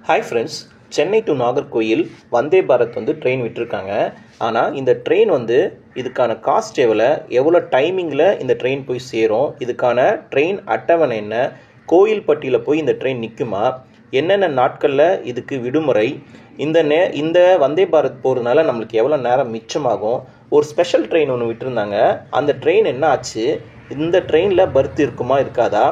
Hi friends, Chennai to Nagercoil Vande Bharat train விட்டுருக்காங்க. ஆனால் இந்த ட்ரெயின் இதுக்கான காஸ்ட் எவ்வளோ டைமிங்கில் இந்த ட்ரெயின் போய் சேரும், இதுக்கான ட்ரெயின் அட்டவணை என்ன, கோயில்பட்டியில் போய் இந்த ட்ரெயின் நிற்குமா, என்னென்ன நாட்களில் இதுக்கு விடுமுறை, இந்த வந்தே பாரத் போகிறதுனால நம்மளுக்கு எவ்வளோ நேரம் மிச்சமாகும், ஒரு ஸ்பெஷல் ட்ரெயின் ஒன்று விட்டுருந்தாங்க, அந்த ட்ரெயின் என்ன ஆச்சு, இந்த ட்ரெயினில் பர்த் இருக்குமா இருக்காதா,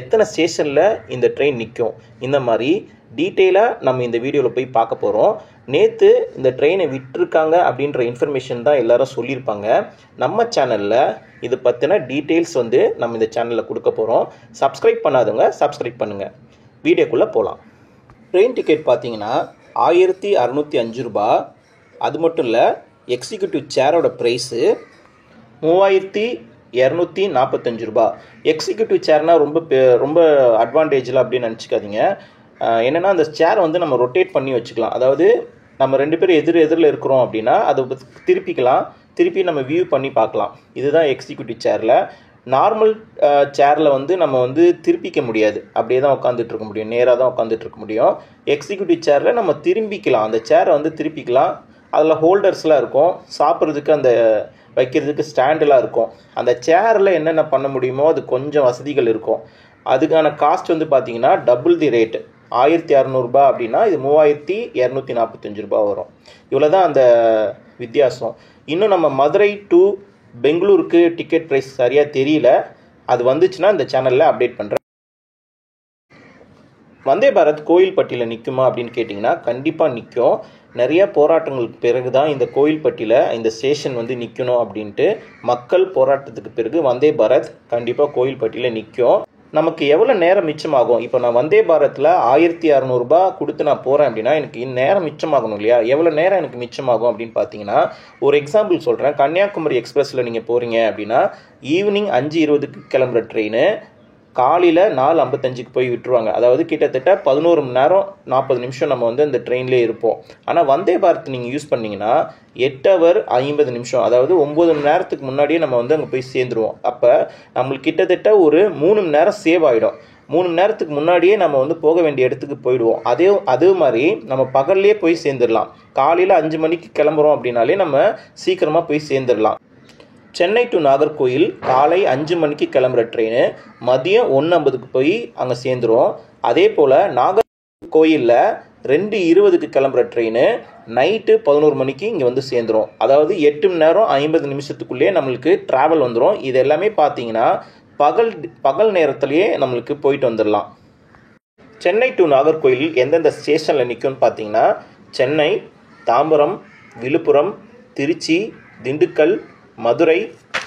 எத்தனை ஸ்டேஷனில் இந்த ட்ரெயின் நிற்கும், இந்த மாதிரி டீட்டெயிலாக நம்ம இந்த வீடியோவில் போய் பார்க்க போகிறோம். நேற்று இந்த ட்ரெயினை விட்டுருக்காங்க அப்படின்ற இன்ஃபர்மேஷன் தான் எல்லாரும் சொல்லியிருப்பாங்க. நம்ம சேனலில் இது பற்றின டீட்டெயில்ஸ் நம்ம இந்த சேனலில் கொடுக்க போகிறோம். சப்ஸ்கிரைப் பண்ணாதவங்க சப்ஸ்கிரைப் பண்ணுங்கள். வீடியோக்குள்ளே போகலாம். ட்ரெயின் டிக்கெட் பார்த்தீங்கன்னா 1605 ரூபா. அது மட்டும் இல்லை, எக்ஸிக்யூட்டிவ் சேரோட ப்ரைஸு 3245 ரூபா. எக்ஸிக்யூட்டிவ் சேர்னால் ரொம்ப அட்வான்டேஜில் அப்படின்னு நினச்சிக்காதீங்க. என்னென்னா, அந்த சேர் நம்ம ரொட்டேட் பண்ணி வச்சுக்கலாம். அதாவது நம்ம 2 பேரும் எதிரில் இருக்கிறோம் அப்படின்னா அதை திருப்பி நம்ம வியூ பண்ணி பார்க்கலாம். இதுதான் எக்ஸிக்யூட்டிவ் சேரில். நார்மல் சேரில் நம்ம திருப்பிக்க முடியாது, அப்படியே தான் உட்காந்துட்டு இருக்க முடியும், நேராக தான் உட்காந்துட்டு இருக்க முடியும். எக்ஸிக்யூட்டிவ் சேரில் நம்ம திரும்பிக்கலாம், அந்த சேரை திருப்பிக்கலாம். அதில் ஹோல்டர்ஸ்லாம் இருக்கும், சாப்பிட்றதுக்கு அந்த வைக்கிறதுக்கு ஸ்டாண்டெலாம் இருக்கும். அந்த சேரில் என்னென்ன பண்ண முடியுமோ அது கொஞ்சம் வசதிகள் இருக்கும். அதுக்கான காஸ்ட் பார்த்தீங்கன்னா டபுள் தி ரேட்டு. 1600 ரூபா அப்படின்னா இது 3245 ரூபா வரும். இவ்வளோ தான் அந்த வித்தியாசம். இன்னும் நம்ம மதுரை டு பெங்களூருக்கு டிக்கெட் ப்ரைஸ் சரியாக தெரியல, அது வந்துச்சுன்னா இந்த சேனலில் அப்டேட் பண்ணுறேன். வந்தே பாரத் கோயில்பட்டியில் நிற்குமா அப்படின்னு கேட்டிங்கன்னா கண்டிப்பாக நிற்கும். நிறைய போராட்டங்களுக்கு பிறகு தான் இந்த கோயில்பட்டியில் இந்த ஸ்டேஷன் நிற்கணும் அப்படின்ட்டு மக்கள் போராட்டத்துக்கு பிறகு வந்தே பாரத் கண்டிப்பாக கோயில்பட்டியில் நிற்கும். நமக்கு எவ்வளோ நேரம் மிச்சமாகும், இப்போ நான் வந்தே பாரத்தில் 1600 ரூபா கொடுத்து நான் போகிறேன் அப்படின்னா எனக்கு நேரம் மிச்சமாகணும் இல்லையா? எவ்வளோ நேரம் எனக்கு மிச்சமாகும் அப்படின்னு பார்த்தீங்கன்னா, ஒரு எக்ஸாம்பிள் சொல்கிறேன். கன்னியாகுமரி எக்ஸ்பிரஸில் நீங்கள் போகிறீங்க அப்படின்னா ஈவினிங் 5:20க்கு கிளம்புற ட்ரெயின் காலையில் 4:55க்கு போய் விட்டுருவாங்க. அதாவது கிட்டத்தட்ட 11 மணி நேரம் 40 நிமிஷம் நம்ம அந்த ட்ரெயின்லேயே இருப்போம். ஆனால் வந்தே பாரத் நீங்கள் யூஸ் பண்ணிங்கன்னா 8 ஹவர் 50 நிமிஷம், அதாவது 9 மணி நேரத்துக்கு முன்னாடியே நம்ம அங்கே போய் சேர்ந்துருவோம். அப்போ நம்மளுக்கு கிட்டத்தட்ட ஒரு 3 மணி நேரம் சேவ் ஆகிடும். 3 மணி நேரத்துக்கு முன்னாடியே நம்ம போக வேண்டிய இடத்துக்கு போயிடுவோம். அதே மாதிரி நம்ம பகல்லே போய் சேர்ந்துடலாம். காலையில் 5 மணிக்கு கிளம்புறோம் அப்படின்னாலே நம்ம சீக்கிரமாக போய் சேர்ந்துடலாம். சென்னை டு நாகர்கோயில் காலை 5 மணிக்கு கிளம்புற ட்ரெயின் மதியம் 1:50க்கு போய் அங்கே சேர்ந்துரும். அதே போல் நாகர்கோயிலில் 2:20க்கு கிளம்புற ட்ரெயின் நைட்டு 11 மணிக்கு இங்கே சேர்ந்துரும். அதாவது 8 மணி நேரம் 50 நிமிஷத்துக்குள்ளேயே நம்மளுக்கு ட்ராவல் வந்துடும். இது எல்லாமே பார்த்தீங்கன்னா பகல் நேரத்துலேயே நம்மளுக்கு போயிட்டு வந்துடலாம். சென்னை டு நாகர்கோயில் எந்தெந்த ஸ்டேஷனில் நிற்கும்னு பார்த்தீங்கன்னா, சென்னை, தாம்பரம், விழுப்புரம், திருச்சி, திண்டுக்கல், மதுரை,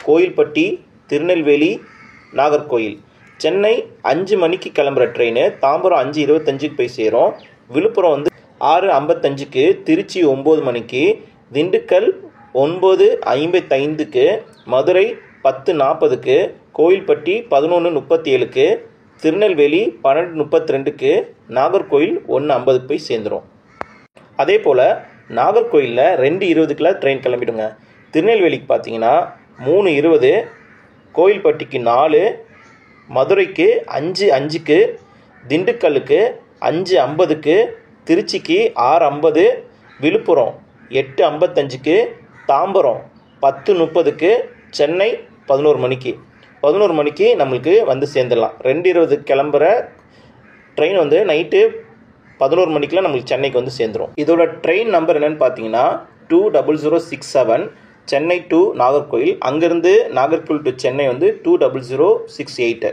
கோயில்பட்டி, திருநெல்வேலி, நாகர்கோயில். சென்னை 5 மணிக்கு கிளம்புற ட்ரெயின் தாம்பரம் 5:25க்கு போய் சேரும். விழுப்புரம் 6:55க்கு, திருச்சி 9 மணிக்கு, திண்டுக்கல் 9:55க்கு, மதுரை 10:40க்கு, கோயில்பட்டி 11:37க்கு, திருநெல்வேலி 12:32க்கு, நாகர்கோயில் 1:50க்கு போய் சேர்ந்துடும். அதே போல் நாகர்கோயிலில் 2:20க்குலாம் ட்ரெயின் கிளம்பிடுங்க. திருநெல்வேலிக்கு பார்த்தீங்கன்னா 3:20, கோயில்பட்டிக்கு 4, மதுரைக்கு 5:05க்கு, திண்டுக்கல்லுக்கு 5:50க்கு, திருச்சிக்கு 6:50, விழுப்புரம் 8:55க்கு, தாம்பரம் 10:30க்கு, சென்னை 11 மணிக்கு. 11 மணிக்கு நம்மளுக்கு சேர்ந்துடலாம். 2:20க்கு கிளம்புற ட்ரெயின் நைட்டு 11 மணிக்கெலாம் நம்மளுக்கு சென்னைக்கு சேர்ந்துடும். இதோட ட்ரெயின் நம்பர் என்னென்னு பார்த்தீங்கன்னா 20067, சென்னை டு நாகர்கோயில். அங்கேருந்து நாகர்கோயில் டு சென்னை 20068.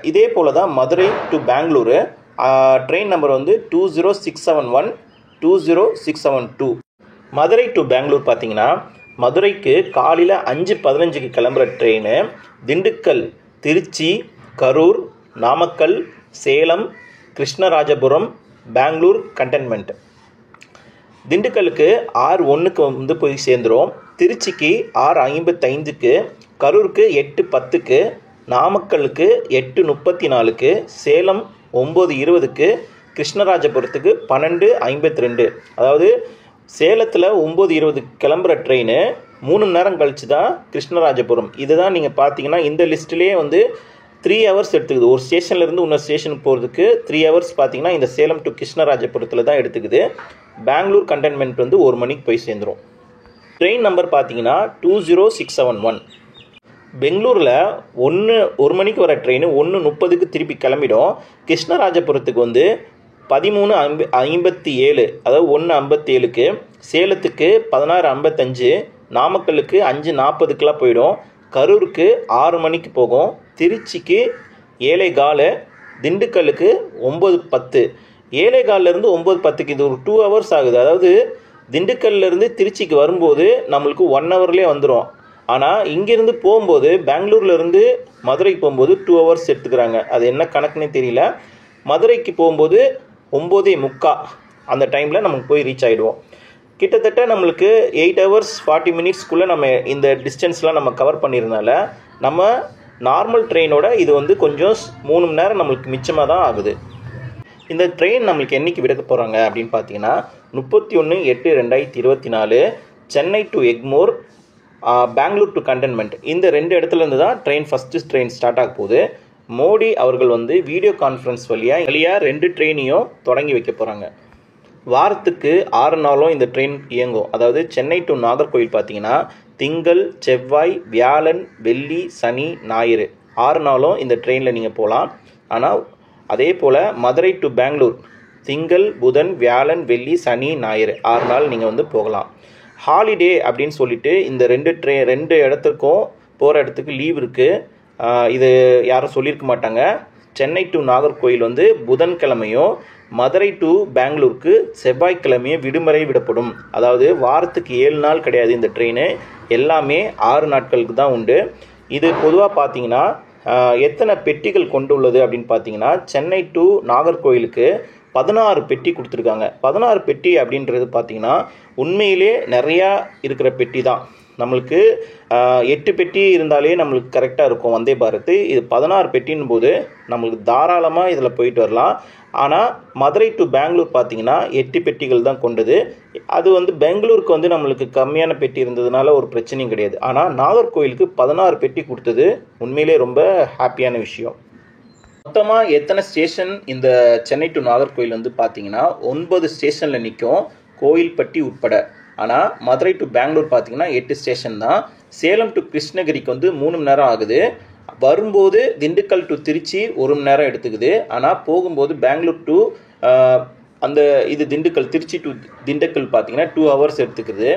இதே போல் தான் Madurai to Bengaluru train number 20671, 20672. Madurai to Bangalore பார்த்தீங்கன்னா, மதுரைக்கு காலையில் 5:15க்கு கிளம்புற ட்ரெயின் திண்டுக்கல், திருச்சி, கரூர், நாமக்கல், சேலம், கிருஷ்ணராஜபுரம், பெங்களூர் கண்டென்மெண்ட். திண்டுக்கலுக்கு 6:01க்கு போய் சேர்ந்துடும். திருச்சிக்கு 6:55க்கு, கரூருக்கு 8:10க்கு, நாமக்கலுக்கு 8:34க்கு, சேலம் 9:20க்கு, கிருஷ்ணராஜபுரத்துக்கு 12:52. அதாவது சேலத்தில் 9:20க்கு கிளம்புற ட்ரெயின் 3 மணி நேரம் கழிச்சு தான் கிருஷ்ணராஜபுரம். இதுதான் நீங்கள் பார்த்தீங்கன்னா இந்த லிஸ்ட்லேயே 3 ஹவர்ஸ் எடுத்துக்குது. ஒரு ஸ்டேஷன்லேருந்து இன்னொரு ஸ்டேஷனுக்கு போகிறதுக்கு 3 ஹவர்ஸ் பார்த்தீங்கன்னா இந்த சேலம் டு கிருஷ்ணராஜபுரத்தில் தான் எடுத்துக்குது. பெங்களூர் கண்டெய்ன்மெண்ட் வந்து 1 மணிக்கு போய் சேர்ந்துடும். ட்ரெயின் நம்பர் பார்த்தீங்கன்னா 20671. பெங்களூரில் 1 மணிக்கு வர ட்ரெயின் 1:30க்கு திருப்பி கிளம்பிடும். கிருஷ்ணராஜபுரத்துக்கு வந்து 13:57, அதாவது 1:57க்கு, சேலத்துக்கு 16:55, நாமக்கலுக்கு 5:40க்கெலாம் போயிடும். கரூருக்கு 6 மணிக்கு போகும். திருச்சிக்கு 7:15, திண்டுக்கல்லுக்கு 9:10. 7:15லேருந்து 9:10க்கு இது ஒரு 2 ஹவர்ஸ் ஆகுது. அதாவது திண்டுக்கல்லேருந்து திருச்சிக்கு வரும்போது நம்மளுக்கு 1 ஹவர்லேயே வந்துடும். ஆனால் இங்கேருந்து போகும்போது பெங்களூர்லேருந்து மதுரைக்கு போகும்போது 2 ஹவர்ஸ் எடுத்துக்கிறாங்க. அது என்ன கணக்குன்னே தெரியல. மதுரைக்கு போகும்போது 9:45 அந்த டைமில் நமக்கு போய் ரீச் ஆகிடுவோம். கிட்டத்தட்ட நம்மளுக்கு 8 ஹவர்ஸ் 40 மினிட்ஸ்க்குள்ளே நம்ம இந்த டிஸ்டன்ஸ்லாம் நம்ம கவர் பண்ணியிருந்தால நம்ம நார்மல் ட்ரெயினோட இது வந்து கொஞ்சம் 3 மணி நேரம் நம்மளுக்கு மிச்சமாக தான் ஆகுது. இந்த ட்ரெயின் நம்மளுக்கு என்றைக்கு விட போகிறாங்க அப்படின்னு பார்த்தீங்கன்னா 31/8/2024 Chennai to Egmore, Bangalore to cantonment, இந்த 2 இடத்துலேருந்து தான் ஃபஸ்ட்டு ட்ரெயின் ஸ்டார்ட் ஆக போகுது. மோடி அவர்கள் வந்து வீடியோ கான்ஃபரன்ஸ் வழியாக 2 ட்ரெயினையும் தொடங்கி வைக்க போகிறாங்க. வாரத்துக்கு 6 நாளும் இந்த ட்ரெயின் இயங்கும். அதாவது சென்னை டு நாகர்கோவில் பார்த்தீங்கன்னா திங்கள், செவ்வாய், வியாழன், வெள்ளி, சனி, ஞாயிறு 6 நாளும் இந்த ட்ரெயினில் நீங்கள் போகலாம். ஆனால் அதே போல் மதுரை டு பெங்களூர் திங்கள், புதன், வியாழன், வெள்ளி, சனி, ஞாயிறு 6 நாள் நீங்கள் வந்து போகலாம். ஹாலிடே அப்படின்னு சொல்லிட்டு இந்த 2 இடத்துக்கும் போகிற இடத்துக்கு லீவ் இருக்குது. இது யாரும் சொல்லியிருக்க மாட்டாங்க. சென்னை டு நாகர்கோவில் வந்து புதன்கிழமையும், மதுரை டு பெங்களூருக்கு செவ்வாய்க்கிழமையும் விடுமுறை விடப்படும். அதாவது வாரத்துக்கு 7 நாள் கிடையாது இந்த ட்ரெயின், எல்லாமே 6 நாட்களுக்கு தான் உண்டு. இது பொதுவாக பார்த்தீங்கன்னா எத்தனை பெட்டிகள் கொண்டு உள்ளது அப்படின்னு பார்த்தீங்கன்னா சென்னை டு நாகர்கோவிலுக்கு 16 பெட்டி கொடுத்துருக்காங்க. 16 பெட்டி அப்படின்றது பார்த்தீங்கன்னா உண்மையிலே நிறையா இருக்கிற பெட்டி தான். நம்மளுக்கு 8 பெட்டி இருந்தாலே நம்மளுக்கு கரெக்டாக இருக்கும் வந்தே பாரத். இது 16 பெட்டின் போது நம்மளுக்கு தாராளமாக இதில் போயிட்டு வரலாம். ஆனால் மதுரை டு பெங்களூர் பார்த்தீங்கன்னா 8 பெட்டிகள் தான் கொண்டது. அது வந்து பெங்களூருக்கு வந்து நம்மளுக்கு கம்மியான பெட்டி இருந்ததுனால ஒரு பிரச்சனையும் கிடையாது. ஆனால் நாகர்கோவிலுக்கு 16 பெட்டி கொடுத்தது உண்மையிலே ரொம்ப ஹாப்பியான விஷயம். மொத்தமாக எத்தனை ஸ்டேஷன் இந்த சென்னை டு நாகர்கோவில் வந்து பார்த்தீங்கன்னா 9 ஸ்டேஷனில் நிற்கும், கோயில்பட்டி உட்பட. ஆனால் மதுரை டு பெங்களூர் பார்த்தீங்கன்னா 8 ஸ்டேஷன் தான். சேலம் டு கிருஷ்ணகிரிக்கு வந்து 3 மணி நேரம் ஆகுது. வரும்போது திண்டுக்கல் டு திருச்சி 1 மணி நேரம் எடுத்துக்குது. ஆனால் போகும்போது பெங்களூர் டு இது திண்டுக்கல், திருச்சி டு திண்டுக்கல் பார்த்தீங்கன்னா 2 ஹவர்ஸ் எடுத்துக்குது.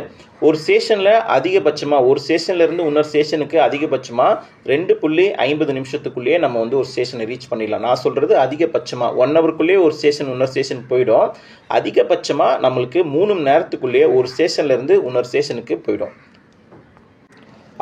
ஒரு ஸ்டேஷனில் அதிகபட்சமாக ஒரு ஸ்டேஷன்லேருந்து இன்னொரு ஸ்டேஷனுக்கு அதிகபட்சமாக 2.50 நிமிஷத்துக்குள்ளேயே நம்ம வந்து ஒரு ஸ்டேஷனை ரீச் பண்ணிடலாம். நான் சொல்கிறது அதிகபட்சமாக 1 ஹவருக்குள்ளேயே ஒரு ஸ்டேஷன் இன்னொரு ஸ்டேஷன் போயிடும். அதிகபட்சமாக நம்மளுக்கு 3 மணி நேரத்துக்குள்ளேயே ஒரு ஸ்டேஷன்லேருந்து இன்னொரு ஸ்டேஷனுக்கு போயிடும்.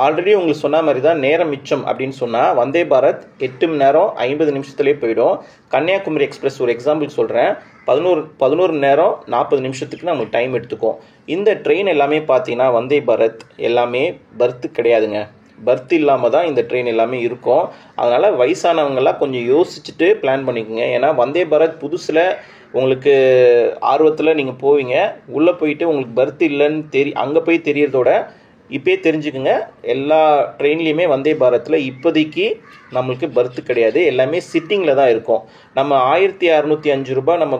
ஆல்ரெடி உங்களுக்கு சொன்ன மாதிரி தான் நேரம் மிச்சம் அப்படின்னு சொன்னால் வந்தே பாரத் 8 மணி நேரம் 50 நிமிஷத்துலேயே போயிடும். கன்னியாகுமரி எக்ஸ்பிரஸ் ஒரு எக்ஸாம்பிள் சொல்கிறேன், 11 மணி நேரம் 40 நிமிஷத்துக்கு நம்மளுக்கு டைம் எடுத்துக்கும். இந்த ட்ரெயின் எல்லாமே பார்த்தீங்கன்னா வந்தே பாரத் எல்லாமே பர்த்து கிடையாதுங்க. பர்த் இல்லாமல் தான் இந்த ட்ரெயின் எல்லாமே இருக்கும். அதனால் வயசானவங்கெல்லாம் கொஞ்சம் யோசிச்சுட்டு பிளான் பண்ணிக்கோங்க. ஏன்னா வந்தே பாரத் புதுசில் உங்களுக்கு ஆர்வத்தில் நீங்கள் போவீங்க, உள்ளே போயிட்டு உங்களுக்கு பர்த் இல்லைன்னு அங்கே போய் தெரியறதோட இப்போயே தெரிஞ்சுக்குங்க, எல்லா ட்ரெயின்லேயுமே வந்தே பாரத்தில் இப்போதைக்கு நம்மளுக்கு பர்த்து கிடையாது, எல்லாமே சிட்டிங்கில் தான் இருக்கும். நம்ம 1605 ரூபாய் நம்ம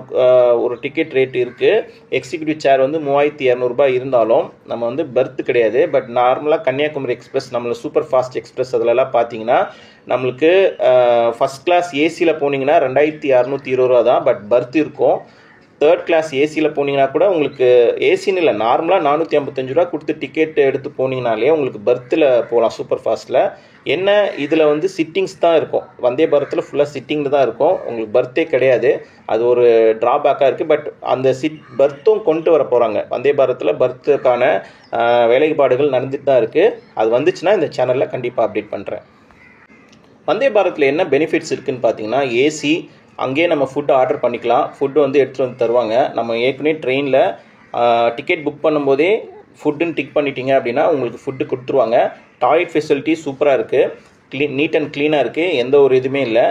ஒரு டிக்கெட் ரேட் இருக்குது. எக்ஸிக்யூட்டிவ் சேர் வந்து 3200 ரூபாய் இருந்தாலும் நம்ம வந்து பர்த்து கிடையாது. பட் நார்மலாக கன்னியாகுமரி எக்ஸ்பிரஸ், நம்மள சூப்பர் ஃபாஸ்ட் எக்ஸ்பிரஸ் அதிலலாம் பார்த்தீங்கன்னா நம்மளுக்கு ஃபஸ்ட் கிளாஸ் ஏசியில் போனீங்கன்னா 2620 ரூபா தான், பட் பர்த் இருக்கும். தேர்ட் கிளாஸ் ஏசியில் போனீங்கன்னா கூட உங்களுக்கு ஏசின்னு இல்லை, நார்மலாக 455 ரூபா கொடுத்து டிக்கெட் எடுத்து போனீங்கனாலே உங்களுக்கு பர்த்தில் போகலாம் சூப்பர் ஃபாஸ்ட்டில். என்ன இதில் வந்து சிட்டிங்ஸ் தான் இருக்கும், வந்தே பாரத்தில் ஃபுல்லாக சிட்டிங்கில் தான் இருக்கும், உங்களுக்கு பர்த்தே கிடையாது. அது ஒரு ட்ராபேக்காக இருக்குது. பட் அந்த பர்த்தும் கொண்டு வர போகிறாங்க. வந்தே பாரத்தில் பர்த்துக்கான வேலைப்பாடுகள் நடந்துட்டு தான் இருக்குது. அது வந்துச்சுன்னா இந்த சேனலில் கண்டிப்பாக அப்டேட் பண்ணுறேன். வந்தே பாரத்தில் என்ன பெனிஃபிட்ஸ் இருக்குதுன்னு பார்த்தீங்கன்னா ஏசி, அங்கேயே நம்ம ஃபுட்டு ஆர்டர் பண்ணிக்கலாம், ஃபுட்டு வந்து எடுத்துகிட்டு வந்து தருவாங்க. நம்ம ஏற்கனவே ட்ரெயினில் டிக்கெட் புக் பண்ணும்போதே ஃபுட்டுன்னு டிக் பண்ணிட்டீங்க அப்படின்னா உங்களுக்கு ஃபுட்டு கொடுத்துருவாங்க. டாய்லெட் ஃபெசிலிட்டி சூப்பராக இருக்குது, நீட் அண்ட் க்ளீனாக இருக்குது, எந்த ஒரு இதுவுமே இல்லை.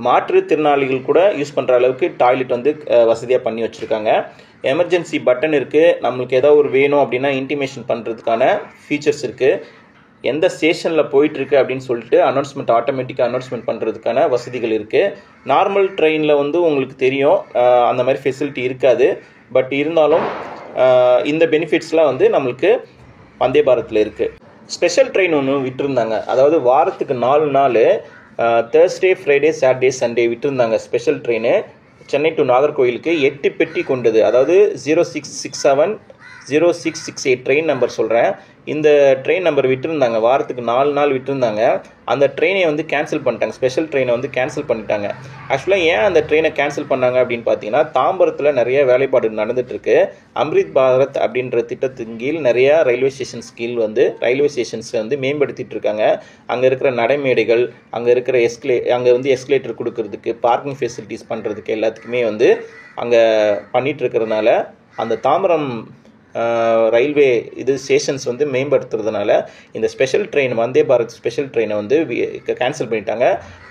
மாற்றுத்திறனாளிகள் கூட யூஸ் பண்ணுற அளவுக்கு டாய்லெட் வந்து வசதியாக பண்ணி வச்சுருக்காங்க. எமர்ஜென்சி பட்டன் இருக்குது, நம்மளுக்கு ஏதாவது ஒரு வேணும் அப்படின்னா இன்டிமேஷன் பண்ணுறதுக்கான ஃபீச்சர்ஸ் இருக்குது. எந்த ஸ்டேஷனில் போயிட்டுருக்கு அப்படின்னு சொல்லிட்டு அனௌன்ஸ்மெண்ட் ஆட்டோமேட்டிக்காக அனௌன்ஸ்மெண்ட் பண்ணுறதுக்கான வசதிகள் இருக்குது. நார்மல் ட்ரெயினில் வந்து உங்களுக்கு தெரியும் அந்த மாதிரி ஃபெசிலிட்டி இருக்காது. பட் இருந்தாலும் இந்த பெனிஃபிட்ஸ்லாம் வந்து நம்மளுக்கு வந்தே பாரத்தில் இருக்குது. ஸ்பெஷல் ட்ரெயின் ஒன்று விட்டுருந்தாங்க. அதாவது வாரத்துக்கு 4 நாள் தேர்ஸ்டே, ஃப்ரைடே, சாட்டர்டே, சண்டே விட்டுருந்தாங்க ஸ்பெஷல் ட்ரெயின். சென்னை டு நாகர்கோயிலுக்கு 8 பெட்டி கொண்டது. அதாவது 0667 0668 ட்ரெயின் நம்பர் சொல்கிறேன். இந்த ட்ரெயின் நம்பர் விட்டுருந்தாங்க. வாரத்துக்கு 4 நாள் விட்டுருந்தாங்க. அந்த ட்ரெயினை வந்து கேன்சல் பண்ணிட்டாங்க. ஸ்பெஷல் ட்ரெயினை வந்து கேன்சல் பண்ணிட்டாங்க. ஆக்சுவலாக ஏன் அந்த ட்ரெயினை கேன்சல் பண்ணாங்க அப்படின்னு பார்த்தீங்கன்னா, தாம்பரத்தில் நிறைய வேலைப்பாடு நடந்துகிட்ருக்கு. அம்ரித் பாரத் அப்படின்ற திட்டத்தின் கீழ் நிறையா ரயில்வே ஸ்டேஷன்ஸ் வந்து மேம்படுத்திட்டு இருக்காங்க. அங்கே இருக்கிற நடைமேடைகள், அங்கே இருக்கிற அங்கே வந்து எஸ்கலேட்டர் கொடுக்கறதுக்கு, பார்க்கிங் ஃபெசிலிட்டிஸ் பண்ணுறதுக்கு எல்லாத்துக்குமே வந்து அங்கே பண்ணிகிட்டு இருக்கிறதுனால அந்த தாம்பரம் ரயில்வே ஸ்டேஷன்ஸ் வந்து மேம்படுத்துறதுனால இந்த special train Vande Bharat special ட்ரெயினை வந்து கேன்சல் பண்ணிட்டாங்க.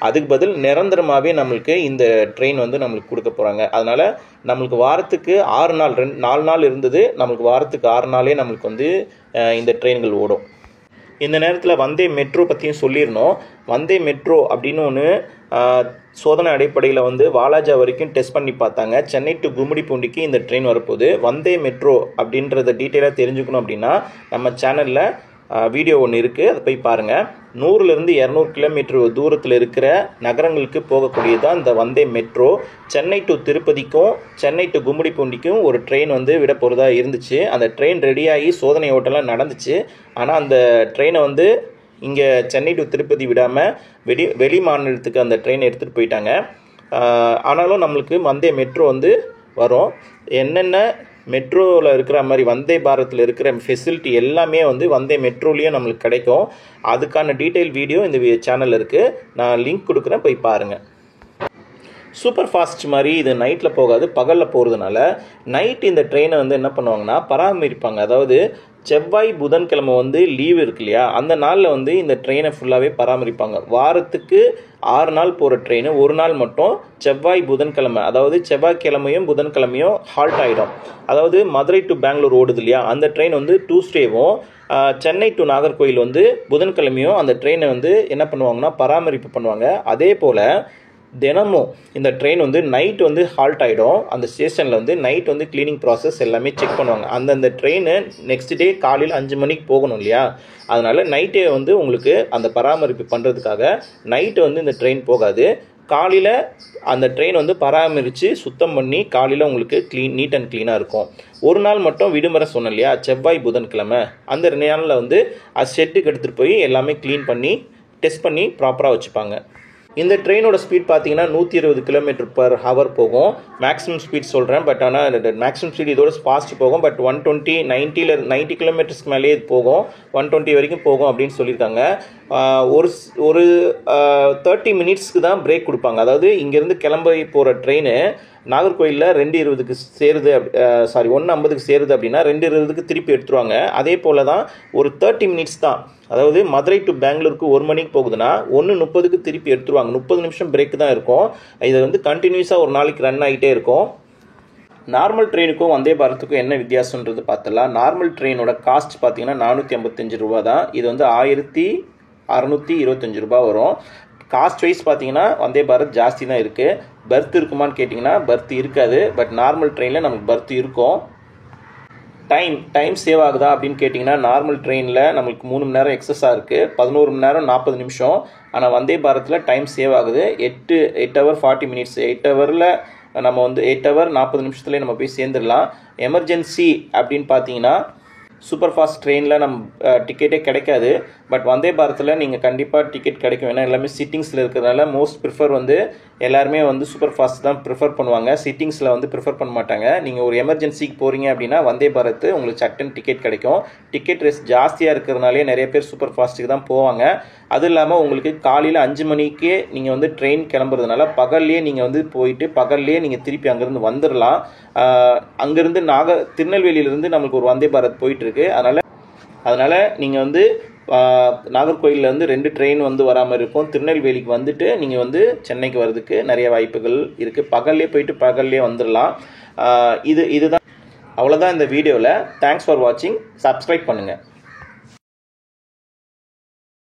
அதுக்கு பதில் நிரந்தரமாகவே நம்மளுக்கு இந்த ட்ரெயின் வந்து நம்மளுக்கு கொடுக்க போகிறாங்க. அதனால் நம்மளுக்கு வாரத்துக்கு 6 நாள் 4 நாள் இருந்தது, நம்மளுக்கு வாரத்துக்கு 6 நாளே நம்மளுக்கு வந்து இந்த ட்ரெயின்கள் ஓடும். இந்த நேரத்தில் வந்தே மெட்ரோ பற்றியும் சொல்லிடணும். வந்தே மெட்ரோ அப்படின்னு ஒன்று சோதனை அடிப்படையில் வந்து வாலாஜா வரைக்கும் டெஸ்ட் பண்ணி பார்த்தாங்க. சென்னை டு கும்மிடிப்பூண்டிக்கு இந்த ட்ரெயின் வரப்போகுது. வந்தே மெட்ரோ அப்படின்றத டீட்டெயிலாக தெரிஞ்சுக்கணும் அப்படின்னா நம்ம சேனலில் வீடியோ ஒன்று இருக்குது, அதை போய் பாருங்கள். 100லேருந்து 200 கிலோமீட்டர் தூரத்தில் இருக்கிற நகரங்களுக்கு போகக்கூடியதான் இந்த வந்தே மெட்ரோ. சென்னை டு திருப்பதிக்கும் சென்னை டு கும்மிடிப்பூண்டிக்கும் ஒரு ட்ரெயின் வந்து விட போகிறதா இருந்துச்சு. அந்த ட்ரெயின் ரெடியாகி சோதனை ஓட்டெல்லாம் நடந்துச்சு. ஆனால் அந்த ட்ரெயினை வந்து இங்கே சென்னை டு திருப்பதி விடாமல் வெளி மாநிலத்துக்கு அந்த ட்ரெயின் எடுத்துகிட்டு போயிட்டாங்க. ஆனாலும் நம்மளுக்கு வந்தே மெட்ரோ வந்து வரும். என்னென்ன மெட்ரோவில் இருக்கிற மாதிரி வந்தே பாரத்தில் இருக்கிற ஃபெசிலிட்டி எல்லாமே வந்து வந்தே மெட்ரோலேயே நம்மளுக்கு கிடைக்கும். அதுக்கான டீட்டெயில் வீடியோ இந்த சேனலில் இருக்குது, நான் லிங்க் கொடுக்குறேன், போய் பாருங்கள். சூப்பர் ஃபாஸ்ட் மாதிரி இது நைட்டில் போகாது, பகலில் போகிறதுனால நைட் இந்த ட்ரெயினை வந்து என்ன பண்ணுவாங்கன்னா பராமரிப்பாங்க. அதாவது செவ்வாய் புதன்கிழமை வந்து லீவு இருக்கு இல்லையா, அந்த நாளில் வந்து இந்த ட்ரெயினை ஃபுல்லாகவே பராமரிப்பாங்க. வாரத்துக்கு 6 நாள் போகிற ட்ரெயின் ஒரு நாள் மட்டும் செவ்வாய் புதன்கிழமை, அதாவது செவ்வாய்க்கிழமையும் புதன்கிழமையும் ஹால்ட் ஆகிடும். அதாவது மதுரை டு பெங்களூர் ஓடுது இல்லையா, அந்த ட்ரெயின் வந்து டூஸ்டேவும் சென்னை டு நாகர்கோயில் வந்து புதன்கிழமையும் அந்த ட்ரெயினை வந்து என்ன பண்ணுவாங்கன்னா பராமரிப்பு பண்ணுவாங்க. அதே போல் தினமும் இந்த ட்ரெயின் வந்து நைட் வந்து ஹால்ட் ஆகிடும். அந்த ஸ்டேஷனில் வந்து நைட் வந்து க்ளீனிங் ப்ராசஸ் எல்லாமே செக் பண்ணுவாங்க. அந்தந்த ட்ரெயின் நெக்ஸ்ட் டே காலையில் 5 மணிக்கு போகணும் இல்லையா, அதனால் நைட்டே வந்து உங்களுக்கு அந்த பராமரிப்பு பண்ணுறதுக்காக நைட்டு வந்து இந்த ட்ரெயின் போகாது. காலையில் அந்த ட்ரெயின் வந்து பராமரித்து சுத்தம் பண்ணி காலையில் உங்களுக்கு நீட் அண்ட் க்ளீனாக இருக்கும். ஒரு நாள் மட்டும் விடுமுறை சொன்னேன் இல்லையா, செவ்வாய் புதன்கிழமை, அந்த 2 நாளில் வந்து அது ஷெட்டுக்கு எடுத்துகிட்டு போய் எல்லாமே க்ளீன் பண்ணி டெஸ்ட் பண்ணி ப்ராப்பராக வச்சுப்பாங்க. இந்த ட்ரெயினோட ஸ்பீட் பார்த்தீங்கன்னா 120 km/h போகும். மேக்ஸிமம் ஸ்பீட் சொல்கிறேன், பட் ஆனால் மேக்ஸிமம் ஸ்பீட் இதோட ஃபாஸ்ட் போகும். பட் 120 90 கிலோமீட்டர்ஸ்க்கு மேலேயே போகும், 120 வரைக்கும் போகும் அப்படின்னு சொல்லியிருக்காங்க. ஒரு 30 மினிட்ஸ்க்கு தான் பிரேக் கொடுப்பாங்க. அதாவது இங்கேருந்து கிளம்பி போகிற ட்ரெயின் நாகர்கோயிலில் 2:20க்கு சேருது, 1:50க்கு சேருது அப்படின்னா 2:20க்கு திருப்பி எடுத்துருவாங்க. அதே போல் தான் ஒரு 30 மினிட்ஸ் தான். அதாவது மதுரை டு பெங்களூருக்கு 1 மணிக்கு போகுதுன்னா 1:30க்கு திருப்பி எடுத்துருவாங்க. 30 நிமிஷம் பிரேக் தான் இருக்கும். இது வந்து கண்டினியூஸாக ஒரு நாளைக்கு ரன் ஆகிட்டே இருக்கும். நார்மல் ட்ரெயினுக்கும் வந்தே பாரத்துக்கும் என்ன வித்தியாசன்றது பார்த்தலாம். நார்மல் ட்ரெயினோட காஸ்ட் பார்த்தீங்கன்னா 455 ரூபா தான். இது வந்து 1625 ரூபா வரும். காஸ்ட் வைஸ் பார்த்தீங்கன்னா வந்தே பாரத் ஜாஸ்தி தான் இருக்குது. பர்த் இருக்குமான்னு கேட்டிங்கன்னா பர்த் இருக்காது. பட் நார்மல் ட்ரெயினில் நமக்கு பர்த் இருக்கும். டைம் சேவ் ஆகுதா அப்படின்னு கேட்டிங்கன்னா நார்மல் ட்ரெயினில் நம்மளுக்கு 3 மணி நேரம் எக்ஸஸாக இருக்குது, 11 மணி நேரம் 40 நிமிஷம். ஆனால் வந்தே பாரத்தில் டைம் சேவ் ஆகுது 8 hour 40 minutes. 8 hourல நம்ம வந்து 8 hour 40 நிமிஷத்துலேயே நம்ம போய் சேர்ந்துடலாம். எமர்ஜென்சி அப்படின்னு பார்த்தீங்கன்னா சூப்பர் ஃபாஸ்ட் ட்ரெயினில் நம்ம டிக்கெட்டே கிடைக்காது. பட் வந்தே பாரத்தில் நீங்கள் கண்டிப்பாக டிக்கெட் கிடைக்கும். ஏன்னா எல்லாமே சிட்டிங்ஸில் இருக்கிறதுனால மோஸ்ட் ப்ரிஃபர் வந்து எல்லாருமே வந்து சூப்பர் ஃபாஸ்ட் தான் ப்ரிஃபர் பண்ணுவாங்க, சிட்டிங்ஸில் வந்து ப்ரிஃபர் பண்ண மாட்டாங்க. நீங்கள் ஒரு எமர்ஜென்சிக்கு போகிறீங்க அப்படின்னா வந்தே பாரத் உங்களுக்கு சட்டன் டிக்கெட் கிடைக்கும். டிக்கெட் ரேஸ் ஜாஸ்தியாக இருக்கிறதுனாலே நிறைய பேர் சூப்பர் ஃபாஸ்ட்டுக்கு தான் போவாங்க. அது இல்லாமல் உங்களுக்கு காலையில் 5 மணிக்கே நீங்கள் வந்து ட்ரெயின் கிளம்புறதுனால பகல்லையே நீங்கள் வந்து போயிட்டு பகல்லையே நீங்கள் திருப்பி அங்கேருந்து வந்துடலாம். அங்கேருந்து திருநெல்வேலியிலேருந்து நம்மளுக்கு ஒரு வந்தே பாரத் போயிட்டுருக்கு. அதனால் நீங்கள் வந்து நாகர்கோயிலேருந்து 2 ட்ரெயின் வந்து வராமல் இருக்கும். திருநெல்வேலிக்கு வந்துட்டு நீங்கள் வந்து சென்னைக்கு வர்றதுக்கு நிறைய வாய்ப்புகள் இருக்குது. பகல்லே போயிட்டு பகல்லே வந்துடலாம். இதுதான் அவ்வளோதான் இந்த வீடியோவில். தேங்க்ஸ் ஃபார் வாட்சிங். சப்ஸ்கிரைப் பண்ணுங்கள்.